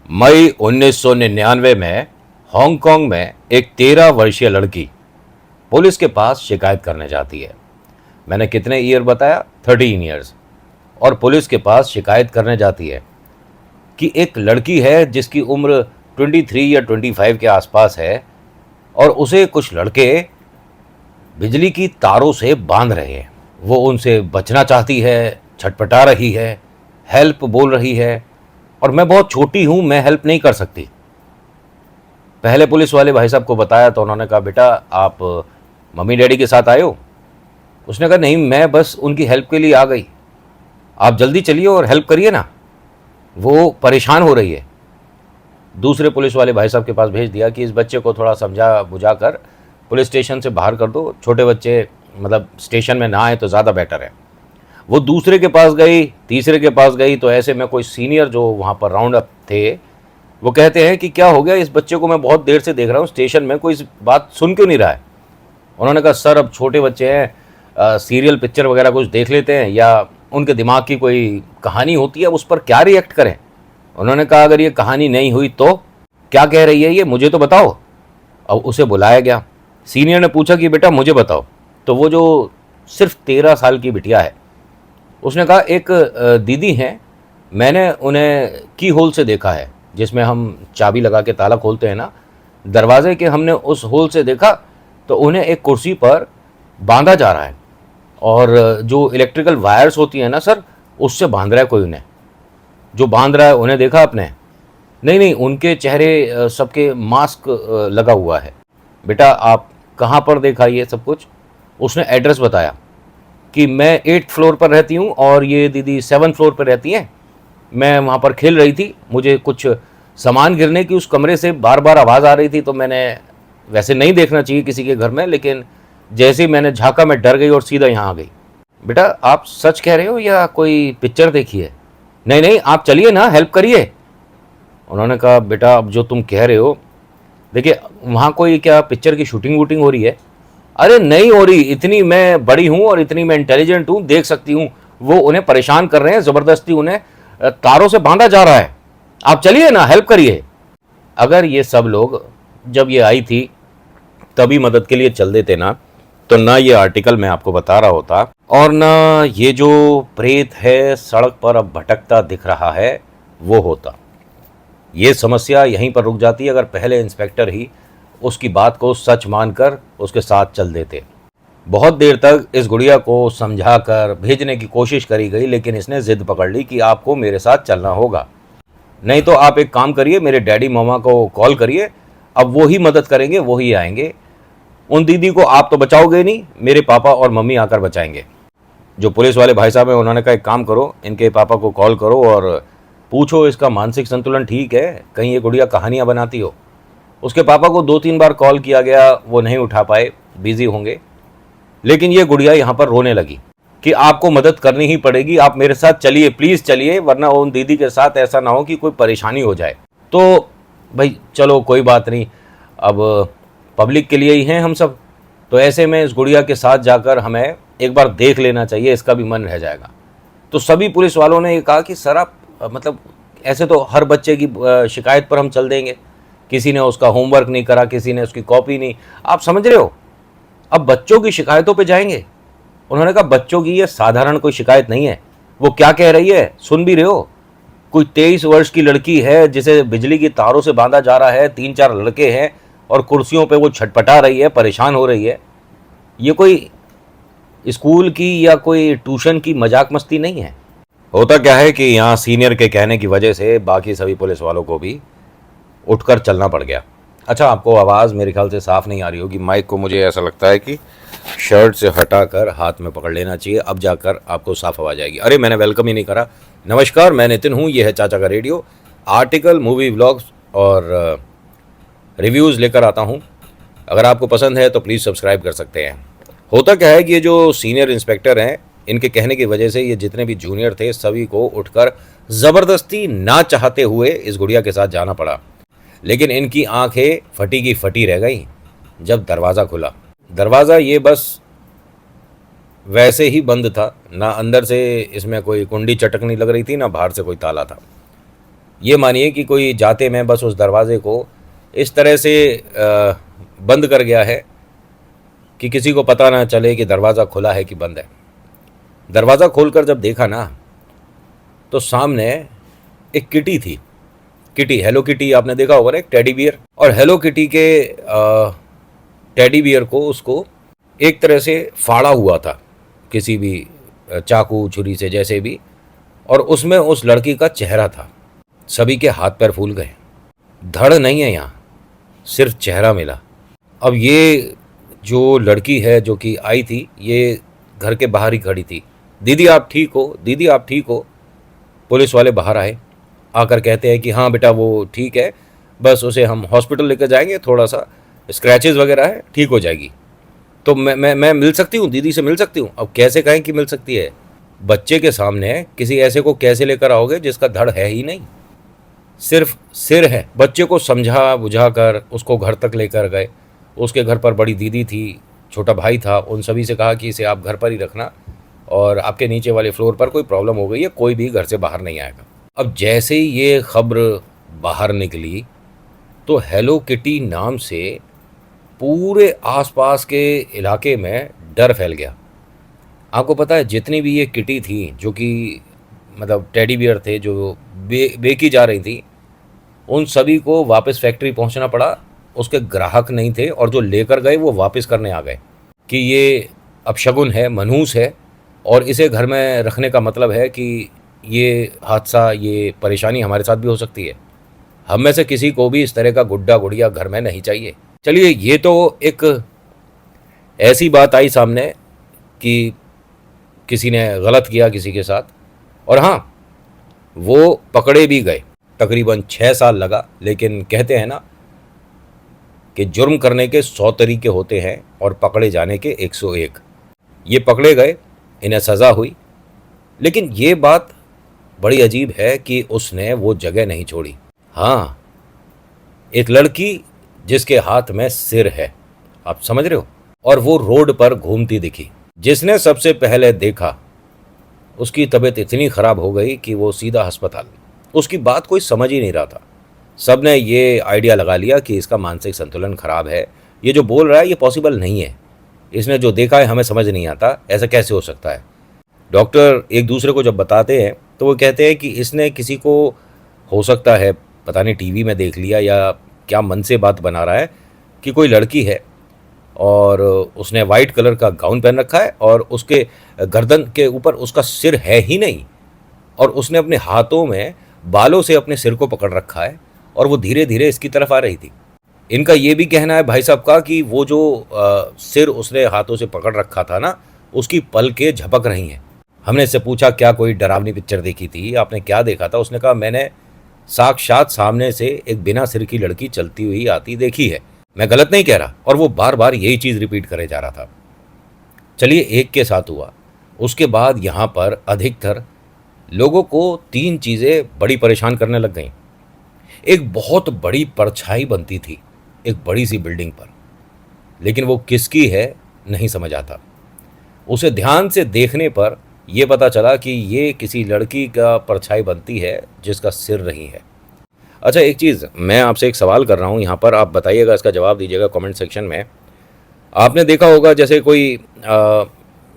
मई 1999 में हांगकांग में एक 13 वर्षीय लड़की पुलिस के पास शिकायत करने जाती है। मैंने कितने ईयर बताया? 13 ईयर्स। और पुलिस के पास शिकायत करने जाती है कि एक लड़की है जिसकी उम्र 23 या 25 के आसपास है और उसे कुछ लड़के बिजली की तारों से बांध रहे हैं। वो उनसे बचना चाहती है, छटपटा रही है, हेल्प बोल रही है और मैं बहुत छोटी हूं, मैं हेल्प नहीं कर सकती। पहले पुलिस वाले भाई साहब को बताया तो उन्होंने कहा, बेटा आप मम्मी डैडी के साथ आए हो? उसने कहा, नहीं, मैं बस उनकी हेल्प के लिए आ गई, आप जल्दी चलिए और हेल्प करिए ना, वो परेशान हो रही है। दूसरे पुलिस वाले भाई साहब के पास भेज दिया कि इस बच्चे को थोड़ा समझा बुझा कर पुलिस स्टेशन से बाहर कर दो, छोटे बच्चे मतलब स्टेशन में ना आए तो ज़्यादा बेटर है। वो दूसरे के पास गई, तीसरे के पास गई, तो ऐसे में कोई सीनियर जो वहाँ पर राउंड अप थे वो कहते हैं कि क्या हो गया, इस बच्चे को मैं बहुत देर से देख रहा हूँ स्टेशन में, कोई इस बात सुन क्यों नहीं रहा है? उन्होंने कहा, सर अब छोटे बच्चे हैं, सीरियल पिक्चर वगैरह कुछ देख लेते हैं या उनके दिमाग की कोई कहानी होती है, उस पर क्या रिएक्ट करें। उन्होंने कहा, अगर ये कहानी नहीं हुई तो क्या कह रही है ये, मुझे तो बताओ। अब उसे बुलाया गया। सीनियर ने पूछा कि बेटा मुझे बताओ। तो वो जो सिर्फ 13 साल की बिटिया है उसने कहा, एक दीदी हैं, मैंने उन्हें की होल से देखा है, जिसमें हम चाबी लगा के ताला खोलते हैं ना, दरवाजे के हमने उस होल से देखा तो उन्हें एक कुर्सी पर बांधा जा रहा है और जो इलेक्ट्रिकल वायर्स होती हैं ना सर, उससे बांध रहा है कोई उन्हें। जो बांध रहा है उन्हें देखा आपने? नहीं नहीं, उनके चेहरे सबके मास्क लगा हुआ है। बेटा आप कहाँ पर देखा ये सब कुछ? उसने एड्रेस बताया कि मैं 8th फ्लोर पर रहती हूँ और ये दीदी 7th फ्लोर पर रहती हैं। मैं वहाँ पर खेल रही थी, मुझे कुछ सामान गिरने की उस कमरे से बार बार आवाज़ आ रही थी, तो मैंने, वैसे नहीं देखना चाहिए किसी के घर में, लेकिन जैसे ही मैंने झाँका मैं डर गई और सीधा यहाँ आ गई। बेटा आप सच कह रहे हो या कोई पिक्चर देखी है? नहीं नहीं, आप चलिए ना, हेल्प करिए। उन्होंने कहा, बेटा अब जो तुम कह रहे हो, देखिए वहाँ कोई क्या पिक्चर की शूटिंग वूटिंग हो रही है? अरे नहीं हो रही, इतनी मैं बड़ी हूँ और इतनी मैं इंटेलिजेंट हूँ, देख सकती हूँ। वो उन्हें परेशान कर रहे हैं, ज़बरदस्ती उन्हें तारों से बांधा जा रहा है, आप चलिए ना, हेल्प करिए। अगर ये सब लोग जब ये आई थी तभी मदद के लिए चल देते ना, तो ना ये आर्टिकल मैं आपको बता रहा होता और ना ये जो प्रेत है सड़क पर अब भटकता दिख रहा है वो होता। ये समस्या यहीं पर रुक जाती अगर पहले इंस्पेक्टर ही उसकी बात को सच मानकर उसके साथ चल देते। बहुत देर तक इस गुड़िया को समझाकर भेजने की कोशिश करी गई, लेकिन इसने जिद पकड़ ली कि आपको मेरे साथ चलना होगा, नहीं तो आप एक काम करिए, मेरे डैडी मामा को कॉल करिए, अब वो ही मदद करेंगे, वो ही आएंगे। उन दीदी को आप तो बचाओगे नहीं, मेरे पापा और मम्मी आकर बचाएंगे। जो पुलिस वाले भाई साहब हैं उन्होंने कहा, एक काम करो, इनके पापा को कॉल करो और पूछो इसका मानसिक संतुलन ठीक है, कहीं ये गुड़िया कहानियाँ बनाती हो। उसके पापा को 2-3 बार कॉल किया गया, वो नहीं उठा पाए, बिजी होंगे। लेकिन ये गुड़िया यहाँ पर रोने लगी कि आपको मदद करनी ही पड़ेगी, आप मेरे साथ चलिए, प्लीज़ चलिए, वरना उन दीदी के साथ ऐसा ना हो कि कोई परेशानी हो जाए। तो भाई चलो कोई बात नहीं, अब पब्लिक के लिए ही हैं हम सब, तो ऐसे में इस गुड़िया के साथ जाकर हमें एक बार देख लेना चाहिए, इसका भी मन रह जाएगा। तो सभी पुलिस वालों ने ये कहा कि सर आप मतलब ऐसे तो हर बच्चे की शिकायत पर हम चल देंगे, किसी ने उसका होमवर्क नहीं करा, किसी ने उसकी कॉपी नहीं, आप समझ रहे हो, अब बच्चों की शिकायतों पे जाएंगे। उन्होंने कहा, बच्चों की ये साधारण कोई शिकायत नहीं है, वो क्या कह रही है सुन भी रहे हो? कोई 23 वर्ष की लड़की है जिसे बिजली की तारों से बांधा जा रहा है, 3-4 लड़के हैं और कुर्सियों पे वो छटपटा रही है, परेशान हो रही है। ये कोई स्कूल की या कोई ट्यूशन की मजाक मस्ती नहीं है। होता क्या है कि यहाँ सीनियर के कहने की वजह से बाकी सभी पुलिस वालों को भी उठकर चलना पड़ गया। अच्छा, आपको आवाज़ मेरे ख्याल से साफ़ नहीं आ रही होगी, माइक को मुझे ऐसा लगता है कि शर्ट से हटाकर हाथ में पकड़ लेना चाहिए, अब जाकर आपको साफ़ आवाज़ आएगी। अरे मैंने वेलकम ही नहीं करा। नमस्कार, मैं नितिन हूँ, ये है चाचा का रेडियो। आर्टिकल, मूवी व्लॉग्स और रिव्यूज़ लेकर आता हूँ। अगर आपको पसंद है तो प्लीज़ सब्सक्राइब कर सकते हैं। होता क्या है कि ये जो सीनियर इंस्पेक्टर हैं, इनके कहने की वजह से ये जितने भी जूनियर थे सभी को उठकर ज़बरदस्ती ना चाहते हुए इस गुड़िया के साथ जाना पड़ा। लेकिन इनकी आंखें फटी की फटी रह गई जब दरवाज़ा खुला। दरवाज़ा ये बस वैसे ही बंद था, ना अंदर से इसमें कोई कुंडी चटकनी लग रही थी, ना बाहर से कोई ताला था। ये मानिए कि कोई जाते में बस उस दरवाजे को इस तरह से बंद कर गया है कि किसी को पता ना चले कि दरवाज़ा खुला है कि बंद है। दरवाज़ा खोलकर जब देखा ना, तो सामने एक किटी थी। किटी, हेलो किटी आपने देखा होगा ना, एक टेडी बियर। और हेलो किटी के टेडी बियर को उसको एक तरह से फाड़ा हुआ था किसी भी चाकू छुरी से, जैसे भी। और उसमें उस लड़की का चेहरा था। सभी के हाथ पैर फूल गए। धड़ नहीं है यहाँ, सिर्फ चेहरा मिला। अब ये जो लड़की है जो कि आई थी, ये घर के बाहर ही खड़ी थी। दीदी आप ठीक हो, दीदी आप ठीक हो। पुलिस वाले बाहर आए, आकर कहते हैं कि हाँ बेटा वो ठीक है, बस उसे हम हॉस्पिटल लेकर जाएंगे, थोड़ा सा स्क्रैचेस वगैरह है, ठीक हो जाएगी। तो मैं मिल सकती हूँ, दीदी से मिल सकती हूँ। अब कैसे कहें कि मिल सकती है? बच्चे के सामने किसी ऐसे को कैसे लेकर आओगे जिसका धड़ है ही नहीं, सिर्फ सिर है। बच्चे को समझा बुझा कर उसको घर तक लेकर गए। उसके घर पर बड़ी दीदी थी, छोटा भाई था। उन सभी से कहा कि इसे आप घर पर ही रखना, और आपके नीचे वाले फ्लोर पर कोई प्रॉब्लम हो गई है, कोई भी घर से बाहर नहीं आएगा। अब जैसे ही ये खबर बाहर निकली, तो हेलो किटी नाम से पूरे आसपास के इलाके में डर फैल गया। आपको पता है, जितनी भी ये किटी थी जो कि मतलब टेडी बियर थे जो बेची जा रही थी, उन सभी को वापस फैक्ट्री पहुंचना पड़ा। उसके ग्राहक नहीं थे, और जो लेकर गए वो वापस करने आ गए कि ये अपशगुन है, मनहूस है, और इसे घर में रखने का मतलब है कि ये हादसा, ये परेशानी हमारे साथ भी हो सकती है। हम में से किसी को भी इस तरह का गुड्डा गुड़िया घर में नहीं चाहिए। चलिए, ये तो एक ऐसी बात आई सामने कि किसी ने गलत किया किसी के साथ, और हाँ, वो पकड़े भी गए। तकरीबन 6 साल लगा, लेकिन कहते हैं ना कि जुर्म करने के 100 तरीके होते हैं और पकड़े जाने के 101। ये पकड़े गए, इन्हें सज़ा हुई। लेकिन ये बात बड़ी अजीब है कि उसने वो जगह नहीं छोड़ी। हाँ, एक लड़की जिसके हाथ में सिर है, आप समझ रहे हो, और वो रोड पर घूमती दिखी। जिसने सबसे पहले देखा, उसकी तबीयत इतनी ख़राब हो गई कि वो सीधा अस्पताल। उसकी बात कोई समझ ही नहीं रहा था। सब ने ये आइडिया लगा लिया कि इसका मानसिक संतुलन खराब है, ये जो बोल रहा है ये पॉसिबल नहीं है, इसने जो देखा है हमें समझ नहीं आता, ऐसा कैसे हो सकता है। डॉक्टर एक दूसरे को जब बताते हैं तो वो कहते हैं कि इसने किसी को, हो सकता है पता नहीं टीवी में देख लिया या क्या मन से बात बना रहा है, कि कोई लड़की है और उसने वाइट कलर का गाउन पहन रखा है और उसके गर्दन के ऊपर उसका सिर है ही नहीं, और उसने अपने हाथों में बालों से अपने सिर को पकड़ रखा है और वो धीरे धीरे इसकी तरफ आ रही थी। इनका ये भी कहना है भाई साहब का कि वो जो सिर उसने हाथों से पकड़ रखा था ना, उसकी पलकें झपक रही हैं। हमने इससे पूछा क्या कोई डरावनी पिक्चर देखी थी, आपने क्या देखा था? उसने कहा मैंने साक्षात सामने से एक बिना सिर की लड़की चलती हुई आती देखी है। मैं गलत नहीं कह रहा। और वो बार बार यही चीज़ रिपीट करे जा रहा था। चलिए, एक के साथ हुआ, उसके बाद यहाँ पर अधिकतर लोगों को 3 चीज़ें बड़ी परेशान करने लग गईं। एक बहुत बड़ी परछाई बनती थी एक बड़ी सी बिल्डिंग पर, लेकिन वो किसकी है नहीं समझ आता। उसे ध्यान से देखने पर यह पता चला कि ये किसी लड़की का परछाई बनती है जिसका सिर नहीं है। अच्छा, एक चीज़ मैं आपसे एक सवाल कर रहा हूँ यहाँ पर, आप बताइएगा, इसका जवाब दीजिएगा कमेंट सेक्शन में। आपने देखा होगा जैसे कोई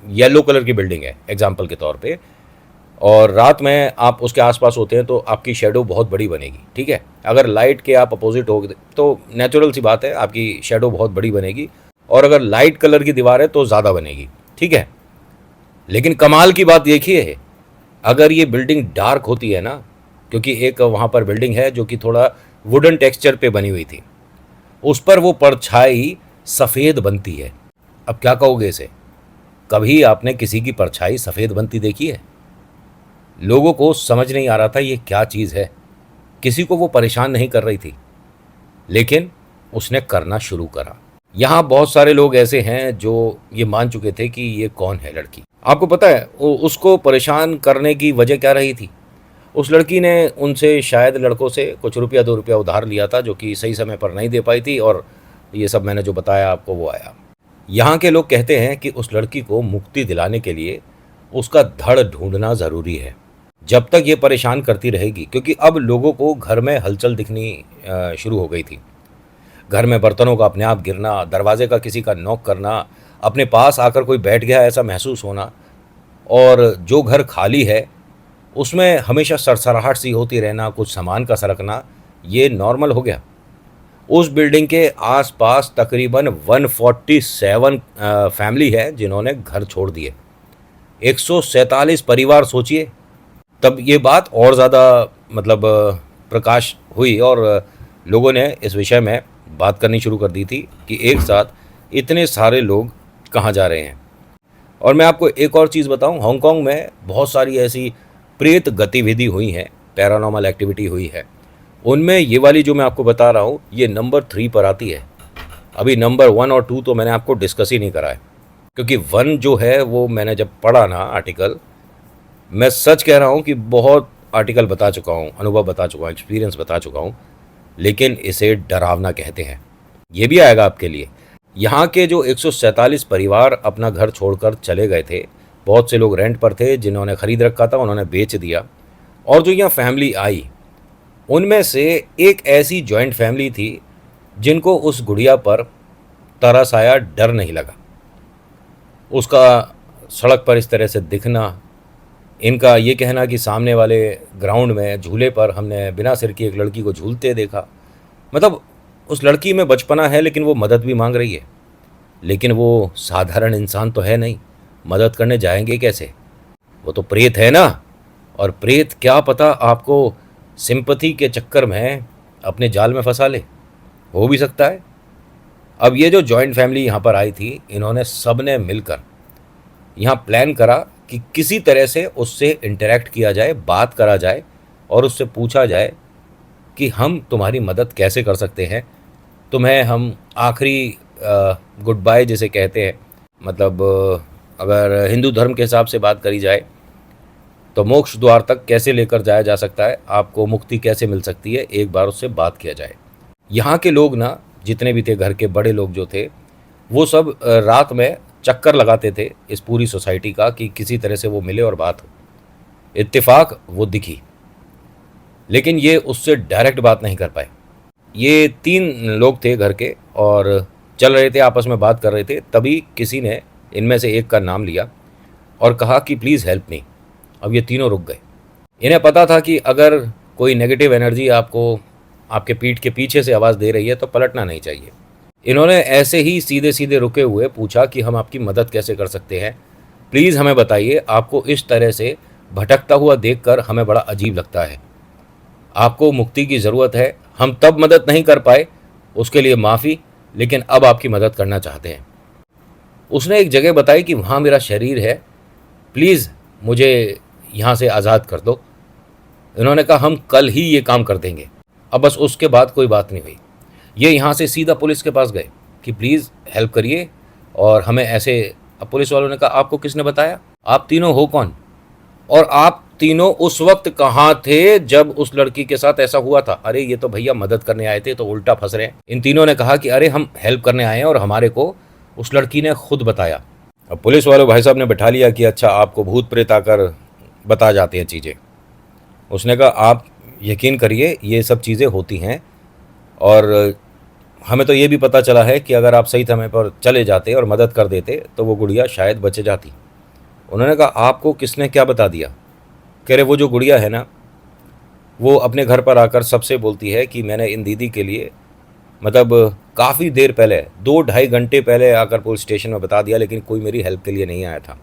येलो कलर की बिल्डिंग है एग्जाम्पल के तौर पे, और रात में आप उसके आसपास होते हैं तो आपकी शेडो बहुत बड़ी बनेगी, ठीक है। अगर लाइट के आप अपोजिट हो तो नेचुरल सी बात है, आपकी शेडो बहुत बड़ी बनेगी, और अगर लाइट कलर की दीवार है तो ज़्यादा बनेगी, ठीक है। लेकिन कमाल की बात देखिए, अगर ये बिल्डिंग डार्क होती है ना, क्योंकि एक वहाँ पर बिल्डिंग है जो कि थोड़ा वुडन टेक्सचर पे बनी हुई थी, उस पर वो परछाई सफ़ेद बनती है। अब क्या कहोगे इसे? कभी आपने किसी की परछाई सफ़ेद बनती देखी है? लोगों को समझ नहीं आ रहा था ये क्या चीज़ है। किसी को वो परेशान नहीं कर रही थी, लेकिन उसने करना शुरू करा। यहाँ बहुत सारे लोग ऐसे हैं जो ये मान चुके थे कि ये कौन है लड़की। आपको पता है उसको परेशान करने की वजह क्या रही थी? उस लड़की ने उनसे शायद लड़कों से कुछ रुपया 2 रुपया उधार लिया था, जो कि सही समय पर नहीं दे पाई थी, और ये सब मैंने जो बताया आपको वो आया। यहाँ के लोग कहते हैं कि उस लड़की को मुक्ति दिलाने के लिए उसका धड़ ढूंढना ज़रूरी है। जब तक ये परेशान करती रहेगी, क्योंकि अब लोगों को घर में हलचल दिखनी शुरू हो गई थी। घर में बर्तनों का अपने आप गिरना, दरवाजे का किसी का नॉक करना, अपने पास आकर कोई बैठ गया ऐसा महसूस होना, और जो घर खाली है उसमें हमेशा सरसराहट सी होती रहना, कुछ सामान का सरकना, ये नॉर्मल हो गया। उस बिल्डिंग के आसपास तकरीबन 147 फैमिली है जिन्होंने घर छोड़ दिए, 147 परिवार, सोचिए। तब ये बात और ज़्यादा मतलब प्रकाश हुई और लोगों ने इस विषय में बात करनी शुरू कर दी थी कि एक साथ इतने सारे लोग कहाँ जा रहे हैं। और मैं आपको एक और चीज़ बताऊं, हांगकांग में बहुत सारी ऐसी प्रेत गतिविधि हुई हैं, पैरानॉर्मल एक्टिविटी हुई है। उनमें ये वाली जो मैं आपको बता रहा हूँ ये नंबर 3 पर आती है। अभी नंबर 1 और 2 तो मैंने आपको डिस्कस ही नहीं करा है, क्योंकि 1 जो है वो मैंने जब पढ़ा ना आर्टिकल, मैं सच कह रहा हूँ कि बहुत आर्टिकल बता चुका हूँ, अनुभव बता चुका हूँ, एक्सपीरियंस बता चुका हूँ, लेकिन इसे डरावना कहते हैं। ये भी आएगा आपके लिए। यहाँ के जो 147 परिवार अपना घर छोड़कर चले गए थे, बहुत से लोग रेंट पर थे, जिन्होंने ख़रीद रखा था उन्होंने बेच दिया, और जो यहाँ फैमिली आई उनमें से एक ऐसी जॉइंट फैमिली थी जिनको उस गुड़िया पर तरस आया, डर नहीं लगा। उसका सड़क पर इस तरह से दिखना, इनका ये कहना कि सामने वाले ग्राउंड में झूले पर हमने बिना सिर की एक लड़की को झूलते देखा। मतलब उस लड़की में बचपना है लेकिन वो मदद भी मांग रही है, लेकिन वो साधारण इंसान तो है नहीं, मदद करने जाएंगे कैसे? वो तो प्रेत है ना, और प्रेत क्या पता आपको सिंपैथी के चक्कर में अपने जाल में फंसा ले, हो भी सकता है। अब ये जो जॉइंट फैमिली यहाँ पर आई थी, इन्होंने सब ने मिलकर यहाँ प्लान करा कि किसी तरह से उससे इंटरेक्ट किया जाए, बात करा जाए और उससे पूछा जाए कि हम तुम्हारी मदद कैसे कर सकते हैं, तुम्हें हम आखिरी गुड बाय जिसे कहते हैं, मतलब अगर हिंदू धर्म के हिसाब से बात करी जाए तो मोक्ष द्वार तक कैसे लेकर जाया जा सकता है, आपको मुक्ति कैसे मिल सकती है, एक बार उससे बात किया जाए। यहाँ के लोग ना, जितने भी थे घर के बड़े लोग जो थे, वो सब रात में चक्कर लगाते थे इस पूरी सोसाइटी का कि किसी तरह से वो मिले और बात हो। इत्तेफाक वो दिखी, लेकिन ये उससे डायरेक्ट बात नहीं कर पाए। ये 3 लोग थे घर के और चल रहे थे, आपस में बात कर रहे थे, तभी किसी ने इनमें से एक का नाम लिया और कहा कि प्लीज़ हेल्प मी। अब ये तीनों रुक गए। इन्हें पता था कि अगर कोई नेगेटिव एनर्जी आपको आपके पीठ के पीछे से आवाज़ दे रही है तो पलटना नहीं चाहिए। इन्होंने ऐसे ही सीधे सीधे रुके हुए पूछा कि हम आपकी मदद कैसे कर सकते हैं, प्लीज़ हमें बताइए, आपको इस तरह से भटकता हुआ देखकर हमें बड़ा अजीब लगता है, आपको मुक्ति की ज़रूरत है, हम तब मदद नहीं कर पाए, उसके लिए माफ़ी, लेकिन अब आपकी मदद करना चाहते हैं। उसने एक जगह बताई कि वहाँ मेरा शरीर है, प्लीज़ मुझे यहाँ से आज़ाद कर दो। इन्होंने कहा हम कल ही ये काम कर देंगे। अब बस उसके बाद कोई बात नहीं हुई। ये यहाँ से सीधा पुलिस के पास गए कि प्लीज़ हेल्प करिए और हमें ऐसे। अब पुलिस वालों ने कहा आपको किसने बताया, आप तीनों हो कौन, और आप तीनों उस वक्त कहाँ थे जब उस लड़की के साथ ऐसा हुआ था? अरे ये तो भैया मदद करने आए थे, तो उल्टा फंस रहे हैं। इन तीनों ने कहा कि अरे हम हेल्प करने आए हैं और हमारे को उस लड़की ने खुद बताया। अब पुलिस वालों भाई साहब ने बैठा लिया कि अच्छा आपको भूत प्रेत आकर बता जाती हैं चीज़ें। उसने कहा आप यकीन करिए ये सब चीज़ें होती हैं, और हमें तो ये भी पता चला है कि अगर आप सही समय पर चले जाते और मदद कर देते तो वो गुड़िया शायद बच जाती। उन्होंने कहा आपको किसने क्या बता दिया? कह रहे वो जो गुड़िया है ना, वो अपने घर पर आकर सबसे बोलती है कि मैंने इन दीदी के लिए, मतलब काफ़ी देर पहले, 2-2.5 घंटे पहले आकर पुलिस स्टेशन में बता दिया, लेकिन कोई मेरी हेल्प के लिए नहीं आया था।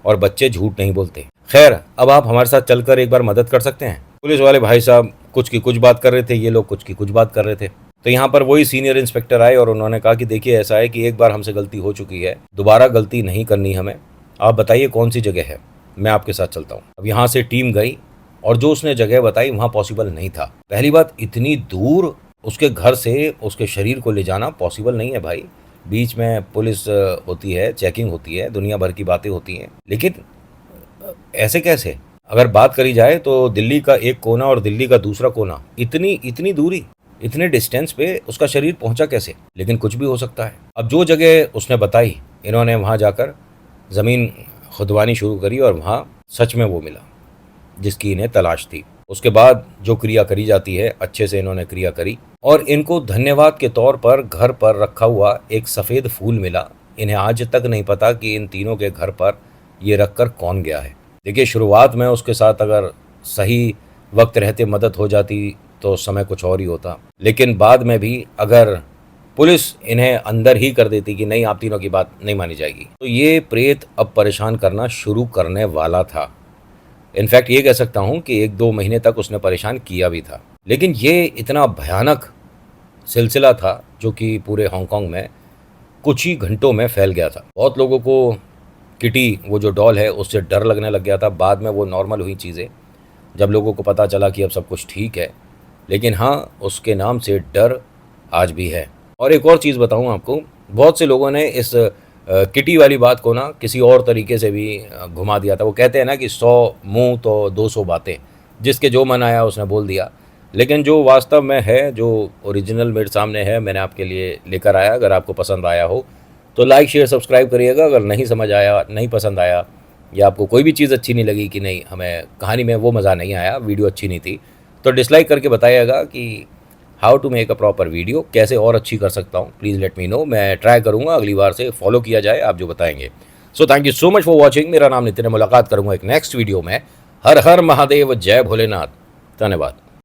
और बच्चे झूठ नहीं बोलते। खैर अब आप हमारे साथ चलकर एक बार मदद कर सकते हैं। पुलिस वाले भाई साहब कुछ की कुछ बात कर रहे थे, ये लोग कुछ की कुछ बात कर रहे थे। तो यहाँ पर वही सीनियर इंस्पेक्टर आए और उन्होंने कहा कि देखिए ऐसा है कि एक बार हमसे गलती हो चुकी है, दोबारा गलती नहीं करनी हमें, आप बताइए कौन सी जगह है, मैं आपके साथ चलता हूँ। अब यहाँ से टीम गई और जो उसने जगह बताई वहाँ पॉसिबल नहीं था। पहली बात, इतनी दूर उसके घर से उसके शरीर को ले जाना पॉसिबल नहीं है भाई। बीच में पुलिस होती है, चेकिंग होती है, दुनिया भर की बातें होती हैं, लेकिन ऐसे कैसे? अगर बात करी जाए तो दिल्ली का एक कोना और दिल्ली का दूसरा कोना, इतनी दूरी, इतने डिस्टेंस पे उसका शरीर पहुंचा कैसे? लेकिन कुछ भी हो सकता है। अब जो जगह उसने बताई, इन्होंने वहां जाकर ज़मीन खुदवानी शुरू करी और वहां सच में वो मिला। जिसकी इन्हें तलाश थी। उसके बाद जो क्रिया करी जाती है, अच्छे से इन्होंने क्रिया करी और इनको धन्यवाद के तौर पर घर पर रखा हुआ एक सफ़ेद फूल मिला। इन्हें आज तक नहीं पता कि इन तीनों के घर पर ये रखकर कौन गया है। देखिए, शुरुआत में उसके साथ अगर सही वक्त रहते मदद हो जाती तो समय कुछ और ही होता, लेकिन बाद में भी अगर पुलिस इन्हें अंदर ही कर देती कि नहीं, आप तीनों की बात नहीं मानी जाएगी, तो ये प्रेत अब परेशान करना शुरू करने वाला था। इनफैक्ट ये कह सकता हूँ कि 1-2 महीने तक उसने परेशान किया भी था। लेकिन ये इतना भयानक सिलसिला था जो कि पूरे हांगकांग में कुछ ही घंटों में फैल गया था। बहुत लोगों को किटी, वो जो डॉल है, उससे डर लगने लग गया था। बाद में वो नॉर्मल हुई चीज़ें जब लोगों को पता चला कि अब सब कुछ ठीक है। लेकिन हाँ, उसके नाम से डर आज भी है। और एक और चीज़ बताऊँ आपको, बहुत से लोगों ने इस किटी वाली बात को ना किसी और तरीके से भी घुमा दिया था। वो कहते हैं ना कि 100 मुँह तो 200 बातें, जिसके जो मन आया उसने बोल दिया। लेकिन जो वास्तव में है, जो ओरिजिनल मेरे सामने है, मैंने आपके लिए लेकर आया। अगर आपको पसंद आया हो तो लाइक शेयर सब्सक्राइब करिएगा। अगर नहीं समझ आया, नहीं पसंद आया, या आपको कोई भी चीज़ अच्छी नहीं लगी कि नहीं, हमें कहानी में वो मज़ा नहीं आया, वीडियो अच्छी नहीं थी, तो डिसलाइक करके बताइएगा कि how to make a proper video, कैसे और अच्छी कर सकता हूँ। प्लीज़ लेट मी नो, मैं ट्राई करूँगा अगली बार से फॉलो किया जाए आप जो बताएंगे। So thank you so much for watching. मेरा नाम नितिन है। मुलाकात करूँगा एक नेक्स्ट वीडियो में। हर हर महादेव, जय भोलेनाथ। धन्यवाद।